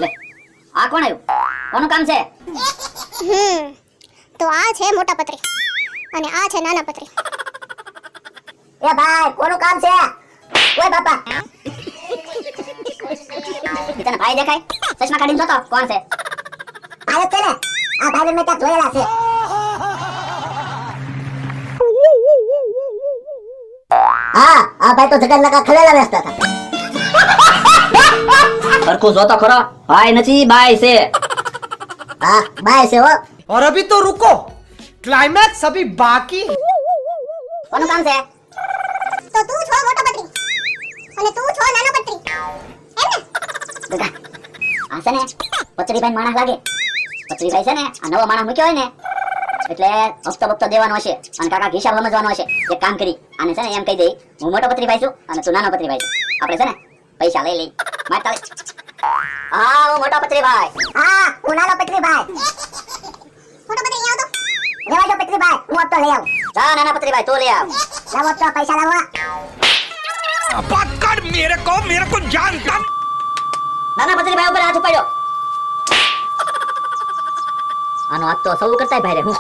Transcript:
લે આ કોણ આવ્યું? કોનું કામ છે? તો આ છે મોટા પત્રી અને આ છે નાના પત્રી. એ ભાઈ કોનું કામ છે? ઓય બાપા તને ભાઈ દેખાય? ચશ્મા કાઢીને જોતો કોણ છે? આ છે ને આ ભાઈ મેં ત્યાં જોયેલા છે. હા આ ભાઈ તો જગન્નાથ ખલેલા વેચતા હતા. સરખું જોતો ખરો, ભાઈ નથી બાઈ છે. હા ભાઈ છે હો. और अभी तो रुको, क्लाइमैक्स अभी बाकी. કોનું કામ છે? તો તું છો મોટા પત્રી અને તું છો નાના પત્રી, એમ ને? ગગા આ છે ને પચડીભાઈ માણસ લાગે. પચડીભાઈ છે ને આ નવો માણસ મૂક્યો હોય ને એટલે હપ્તો બપ્તો દેવાનો હશે અને કાકા હિસાબ સમજવાનો હશે. એક કામ કરી આને છે ને એમ કહી દે હું મોટો પત્રીભાઈ છું અને તું નાનો પત્રીભાઈ છું. આપણે છે ને પૈસા લઈ લઈ મારતા લઈ. હા હું મોટો પત્રીભાઈ. હા હું નાનો પત્રીભાઈ. મોટા પત્રી અહીંયા આવો તો. લેવા જો પત્રીભાઈ હું આપતો લઈ આવું. જા નાના પત્રીભાઈ તું લઈ આવ. લાવો તો પૈસા લાવો. पकड़ मेरे को जानता. નાના પત્રીભાઈ ઉપર હાથ ઉપાડ્યો. આનો હાથ તો સૌ કરતાય ભાઈ રે હું.